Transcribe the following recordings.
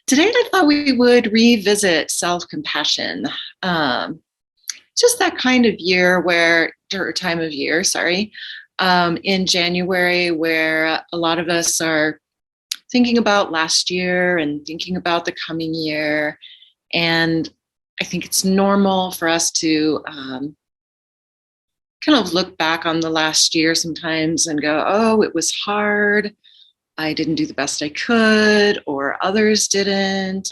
Today, I thought we would revisit self-compassion. Um, just that kind of year or time of year, sorry, in January, where a lot of us are thinking about last year and thinking about the coming year. And I think it's normal for us to kind of look back on the last year sometimes and go, oh, it was hard. I didn't do the best I could, or others didn't.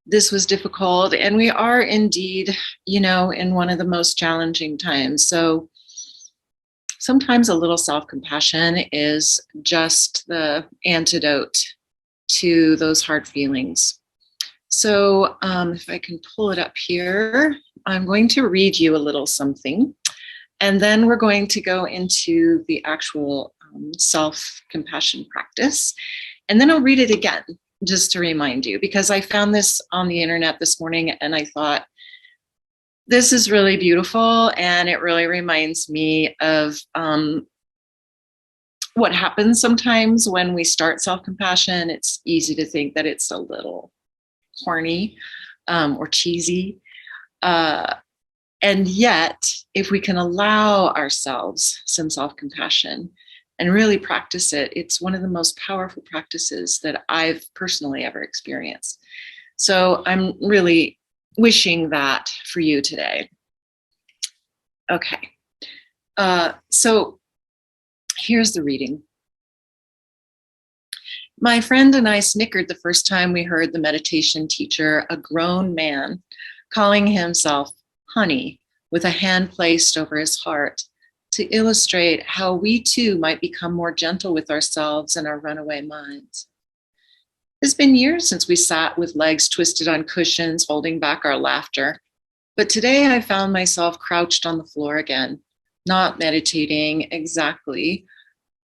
This was difficult. And we are indeed, in one of the most challenging times. So sometimes a little self compassion is just the antidote to those hard feelings. So if I can pull it up here, I'm going to read you a little something. And then we're going to go into the actual self-compassion practice. And then I'll read it again, just to remind you, because I found this on the internet this morning and I thought, this is really beautiful. And it really reminds me of what happens sometimes when we start self-compassion. It's easy to think that it's a little corny or cheesy. And yet, if we can allow ourselves some self-compassion and really practice it, it's one of the most powerful practices that I've personally ever experienced. So I'm really wishing that for you today. Okay. So here's the reading. My friend and I snickered the first time we heard the meditation teacher, a grown man, calling himself honey with a hand placed over his heart to illustrate how we too might become more gentle with ourselves and our runaway minds. It's been years since we sat with legs twisted on cushions, holding back our laughter. But today I found myself crouched on the floor again, not meditating exactly,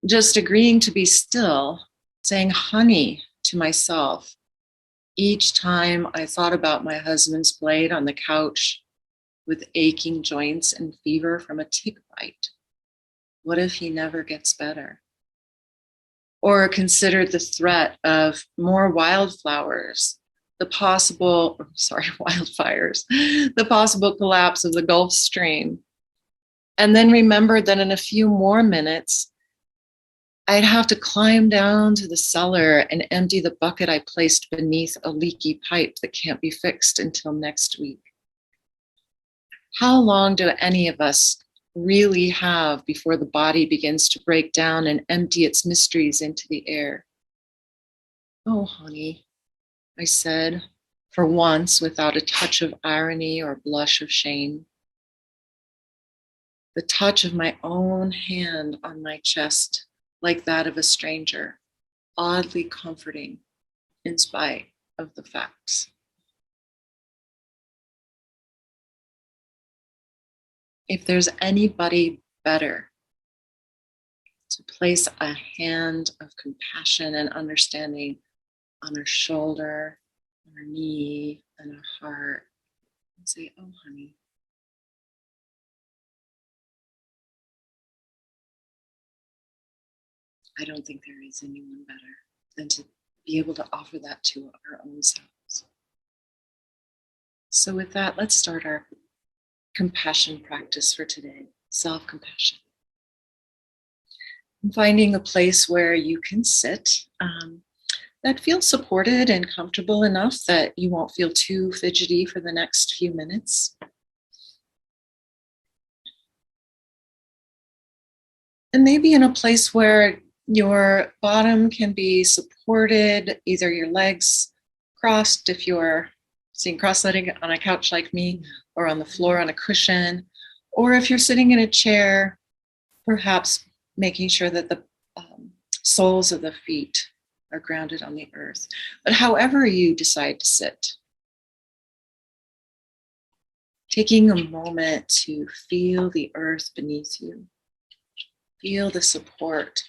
just agreeing to be still, saying honey to myself each time I thought about my husband's blade on the couch with aching joints and fever from a tick bite. What if he never gets better? Or considered the threat of more wildflowers, wildfires, the possible collapse of the Gulf Stream. And then remembered that in a few more minutes, I'd have to climb down to the cellar and empty the bucket I placed beneath a leaky pipe that can't be fixed until next week. How long do any of us really have before the body begins to break down and empty its mysteries into the air? Oh, honey, I said, for once without a touch of irony or blush of shame. The touch of my own hand on my chest, like that of a stranger, oddly comforting in spite of the facts. If there's anybody better to place a hand of compassion and understanding on her shoulder, on her knee, and her heart, and say, oh, honey. I don't think there is anyone better than to be able to offer that to our own selves. So with that, let's start our compassion practice for today, self-compassion. Finding a place where you can sit that feels supported and comfortable enough that you won't feel too fidgety for the next few minutes. And maybe in a place where your bottom can be supported, either your legs crossed if you're sitting cross-legged on a couch like me, or on the floor on a cushion, or if you're sitting in a chair, perhaps making sure that the soles of the feet are grounded on the earth. But however you decide to sit, taking a moment to feel the earth beneath you, feel the support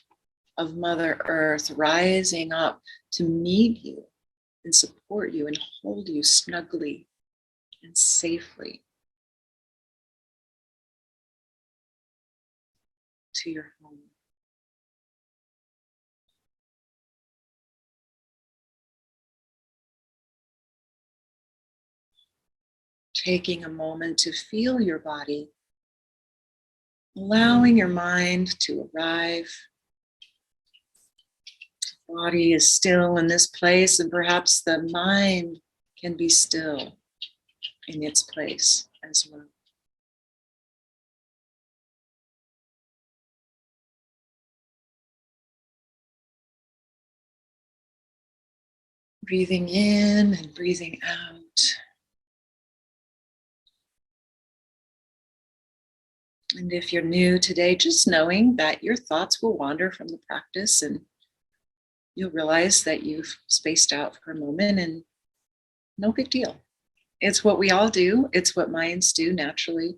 of Mother Earth rising up to meet you and support you and hold you snugly and safely to your home. Taking a moment to feel your body, allowing your mind to arrive. The body is still in this place, and perhaps the mind can be still in its place as well. Breathing in and breathing out. And if you're new today, just knowing that your thoughts will wander from the practice and you'll realize that you've spaced out for a moment, and no big deal. It's what we all do. It's what minds do naturally.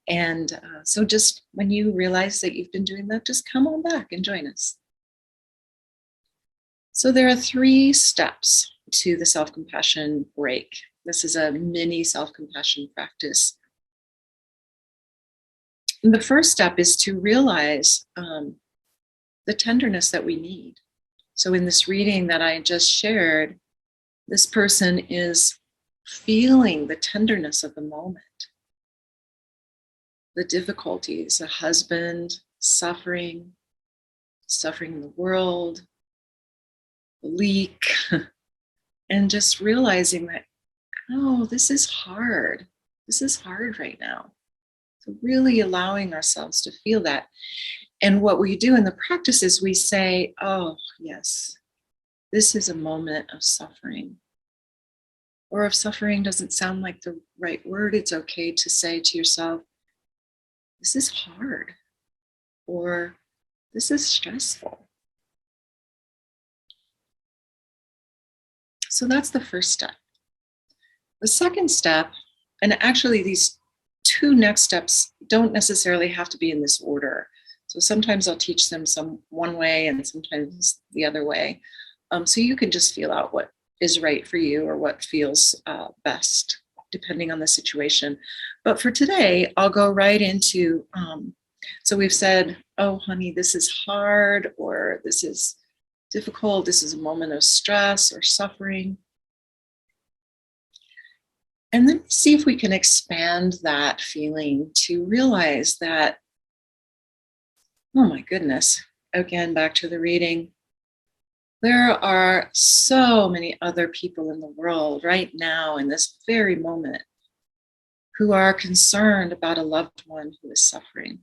And so just when you realize that you've been doing that, just come on back and join us. So there are 3 steps to the self-compassion break. This is a mini self-compassion practice. And the first step is to realize the tenderness that we need. So in this reading that I just shared, this person is feeling the tenderness of the moment, the difficulties, a husband suffering in the world, the leak, and just realizing that, oh, this is hard. This is hard right now. So really allowing ourselves to feel that. And what we do in the practice is we say, oh, yes, this is a moment of suffering. Or if suffering doesn't sound like the right word, it's okay to say to yourself, this is hard, or this is stressful. So that's the first step. The second step, and actually these 2 next steps don't necessarily have to be in this order. So sometimes I'll teach them one way and sometimes the other way. So you can just feel out what is right for you or what feels best, depending on the situation. But for today, I'll go right into, so we've said, oh, honey, this is hard, or this is difficult. This is a moment of stress or suffering. And then see if we can expand that feeling to realize that, oh my goodness, again, back to the reading. There are so many other people in the world right now in this very moment who are concerned about a loved one who is suffering,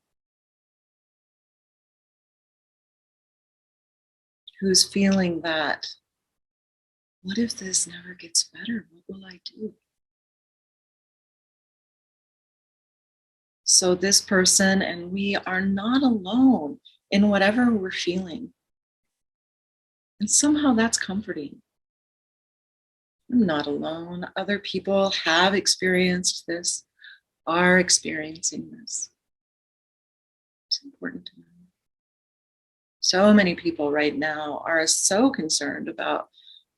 who's feeling that, what if this never gets better? What will I do? So this person and we are not alone in whatever we're feeling. And somehow that's comforting. I'm not alone. Other people have experienced this, are experiencing this. It's important to know. So many people right now are so concerned about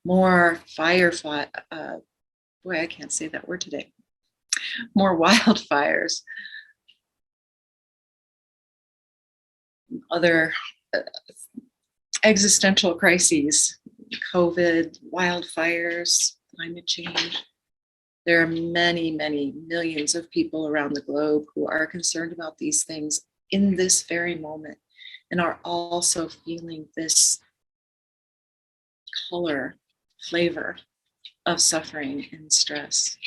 more boy, I can't say that word today. More wildfires, other existential crises, COVID, wildfires, climate change. There are many, many millions of people around the globe who are concerned about these things in this very moment and are also feeling this flavor of suffering and stress.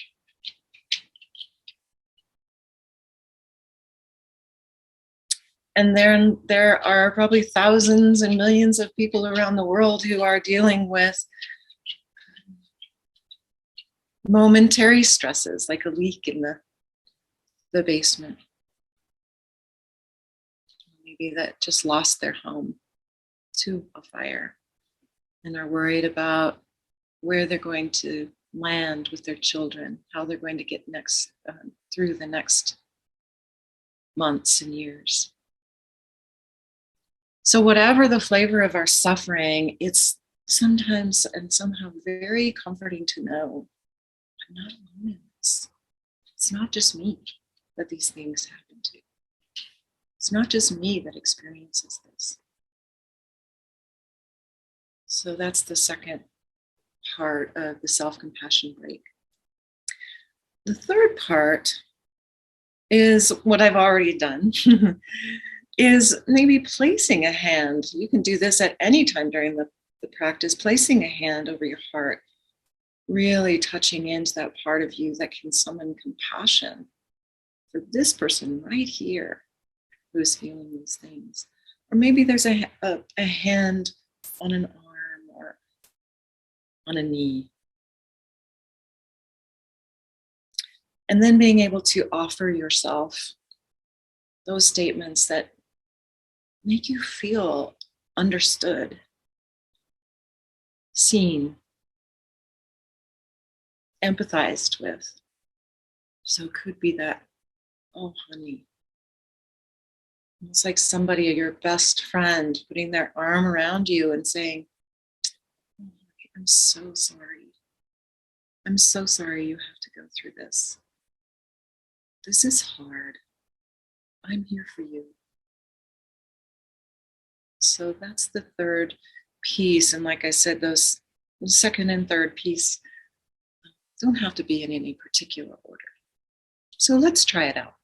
And then there are probably thousands and millions of people around the world who are dealing with momentary stresses, like a leak in the basement. Maybe that just lost their home to a fire and are worried about where they're going to land with their children, how they're going to get through the next months and years. So whatever the flavor of our suffering, it's sometimes and somehow very comforting to know I'm not alone in this. It's not just me that these things happen to. It's not just me that experiences this. So that's the second part of the self-compassion break. The third part is what I've already done. Is maybe placing a hand. You can do this at any time during the practice, placing a hand over your heart, really touching into that part of you that can summon compassion for this person right here who is feeling these things. Or maybe there's a hand on an arm or on a knee. And then being able to offer yourself those statements that make you feel understood, seen, empathized with. So it could be that, oh, honey, almost like somebody, your best friend, putting their arm around you and saying, oh, honey, I'm so sorry. I'm so sorry you have to go through this. This is hard. I'm here for you. So that's the third piece. And like I said, those the second and third piece don't have to be in any particular order. So let's try it out.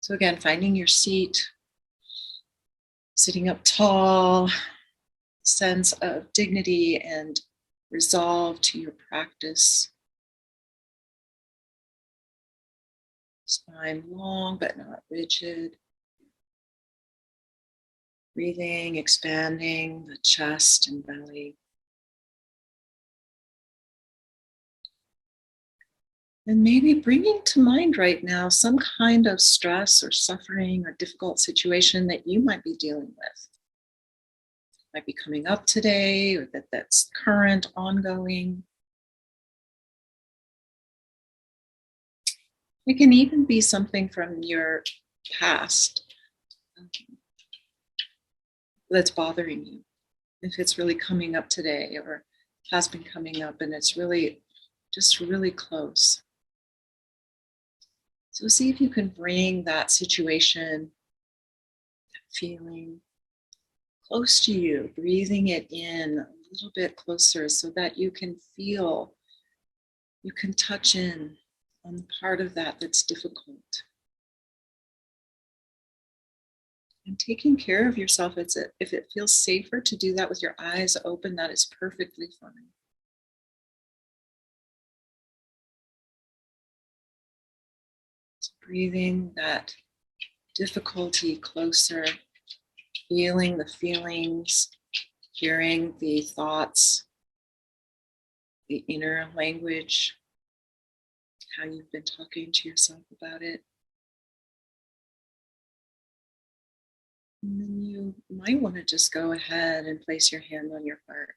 So again, finding your seat, sitting up tall, sense of dignity and resolve to your practice. Spine long but not rigid. Breathing, expanding the chest and belly. And maybe bringing to mind right now some kind of stress or suffering or difficult situation that you might be dealing with. Might be coming up today or that's current, ongoing. It can even be something from your past that's bothering you. If it's really coming up today or has been coming up and it's really just really close. So see if you can bring that situation, that feeling close to you, breathing it in a little bit closer so that you can feel, you can touch in on the part of that that's difficult. And taking care of yourself, if it feels safer to do that with your eyes open, that is perfectly fine. So breathing that difficulty closer, feeling the feelings, hearing the thoughts, the inner language, how you've been talking to yourself about it. And then you might want to just go ahead and place your hand on your heart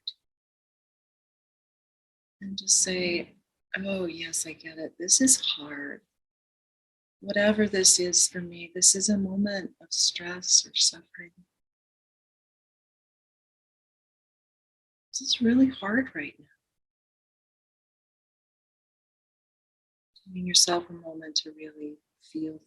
and just say, oh, yes, I get it. This is hard. Whatever this is for me, this is a moment of stress or suffering. This is really hard right now. Giving yourself a moment to really feel them.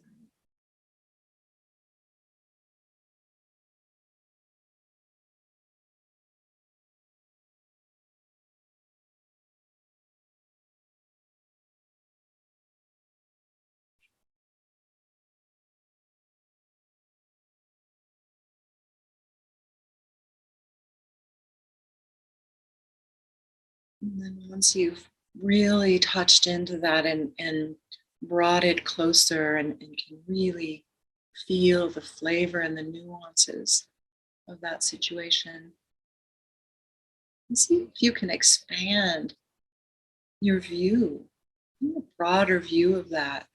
And then once you've really touched into that and brought it closer and can really feel the flavor and the nuances of that situation, and see if you can expand your view, a broader view of that,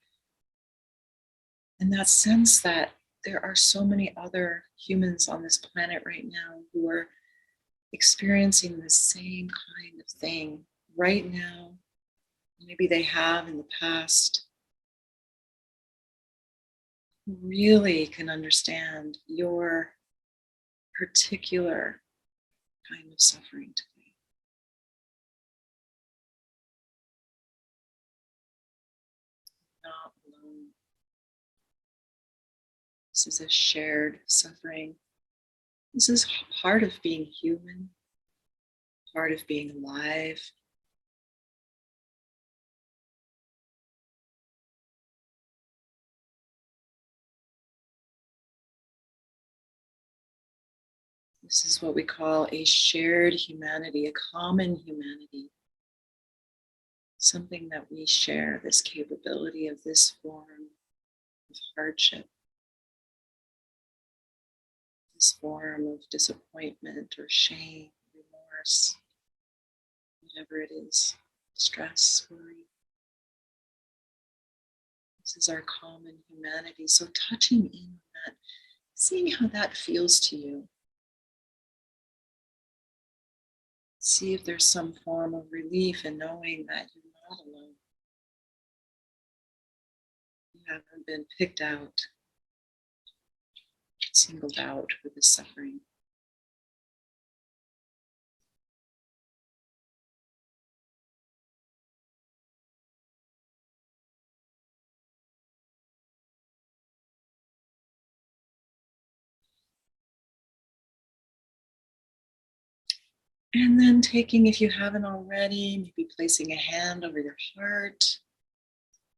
and that sense that there are so many other humans on this planet right now who are experiencing the same kind of thing right now. Maybe they have in the past. Who really can understand your particular kind of suffering today. Not alone. This is a shared suffering. This is part of being human, part of being alive. This is what we call a shared humanity, a common humanity, something that we share, this capability of this form of hardship, this form of disappointment or shame, remorse, whatever it is, stress, worry. This is our common humanity. So touching in on that, seeing how that feels to you. See if there's some form of relief in knowing that you're not alone. You haven't been picked out, singled out for this suffering. And then taking, if you haven't already, maybe placing a hand over your heart,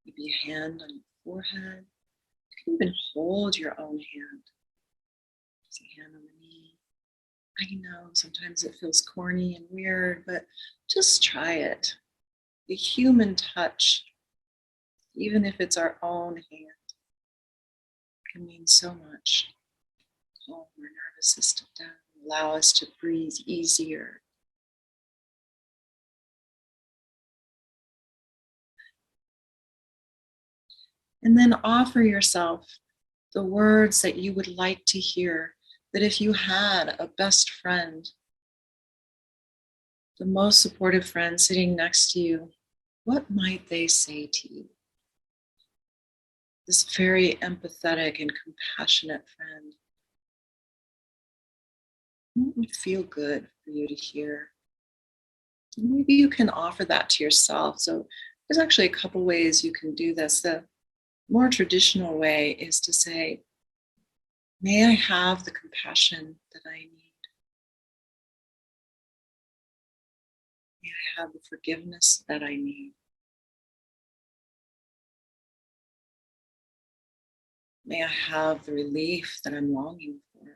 maybe a hand on your forehead. You can even hold your own hand. There's a hand on the knee. I know sometimes it feels corny and weird, but just try it. The human touch, even if it's our own hand, can mean so much. Calm our nervous system down, allow us to breathe easier. And then offer yourself the words that you would like to hear, that if you had a best friend, the most supportive friend sitting next to you, what might they say to you? This very empathetic and compassionate friend. What would feel good for you to hear? Maybe you can offer that to yourself. So there's actually a couple ways you can do this. The more traditional way is to say, may I have the compassion that I need? May I have the forgiveness that I need? May I have the relief that I'm longing for?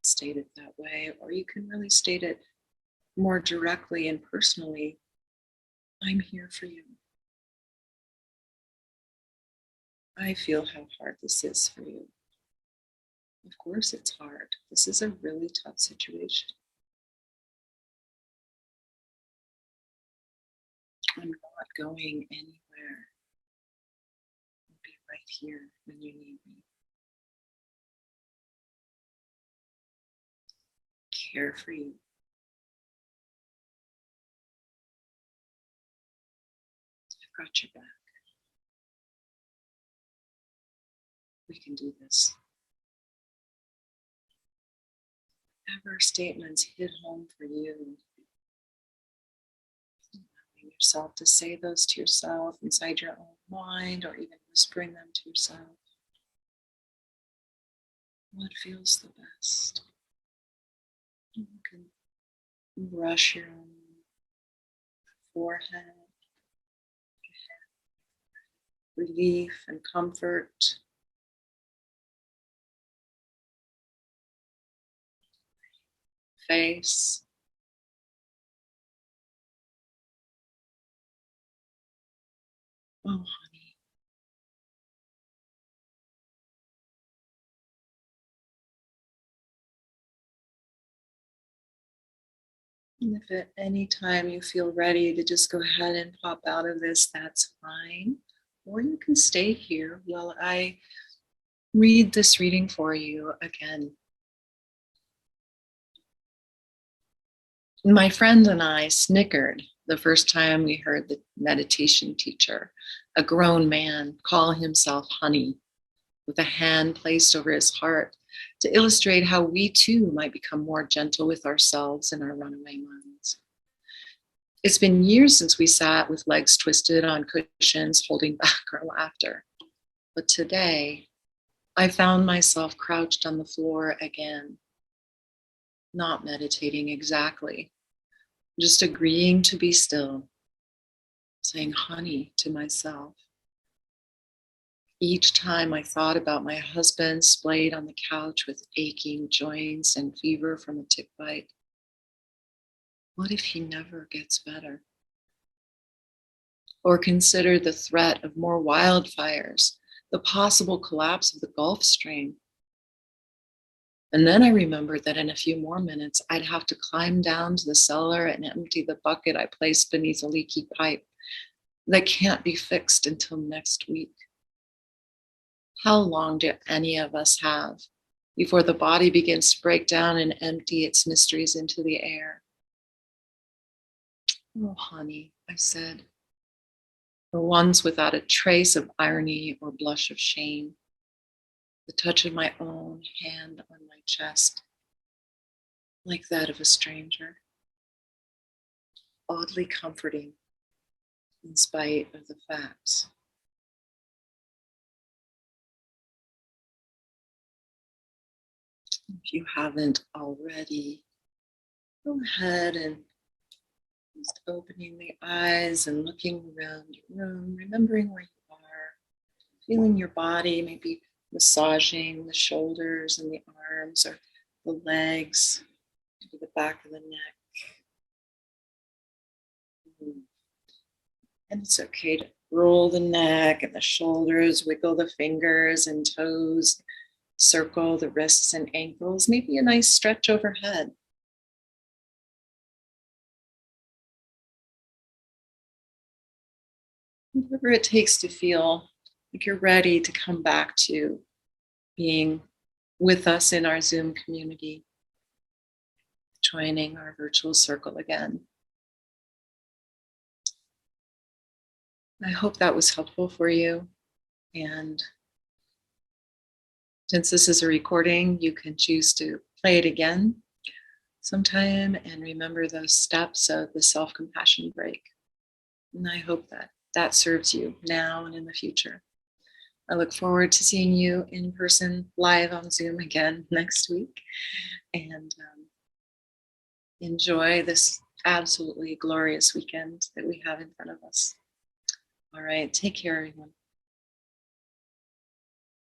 State it that way, or you can really state it more directly and personally. I'm here for you. I feel how hard this is for you. Of course it's hard. This is a really tough situation. I'm not going anywhere. I'll be right here when you need me. Care for you. I've got your back. We can do this. Whatever statements hit home for you, allowing yourself to say those to yourself inside your own mind, or even whispering them to yourself. What feels the best? You can brush your own forehead, relief and comfort. Face. Oh, honey. And if at any time you feel ready to just go ahead and pop out of this, that's fine. Or you can stay here while I read this reading for you again. My friend and I snickered the first time we heard the meditation teacher, a grown man, call himself honey, with a hand placed over his heart to illustrate how we too might become more gentle with ourselves and our runaway minds. It's been years since we sat with legs twisted on cushions, holding back our laughter. But today, I found myself crouched on the floor again, not meditating exactly, just agreeing to be still, saying honey to myself. Each time I thought about my husband splayed on the couch with aching joints and fever from a tick bite. What if he never gets better? Or consider the threat of more wildfires, the possible collapse of the Gulf Stream. And then I remembered that in a few more minutes, I'd have to climb down to the cellar and empty the bucket I placed beneath a leaky pipe that can't be fixed until next week. How long do any of us have before the body begins to break down and empty its mysteries into the air? Oh, honey, I said, for once without a trace of irony or blush of shame, the touch of my own hand on my chest, like that of a stranger, oddly comforting in spite of the facts. If you haven't already, go ahead and just opening the eyes and looking around your room, remembering where you are, feeling your body, maybe massaging the shoulders and the arms or the legs, maybe the back of the neck. And it's okay to roll the neck and the shoulders, wiggle the fingers and toes, circle the wrists and ankles, maybe a nice stretch overhead. Whatever it takes to feel like you're ready to come back to being with us in our Zoom community, joining our virtual circle again. I hope that was helpful for you. And since this is a recording, you can choose to play it again sometime and remember those steps of the self-compassion break. And I hope that that serves you now and in the future. I look forward to seeing you in person live on Zoom again next week. And enjoy this absolutely glorious weekend that we have in front of us. All right, take care, everyone.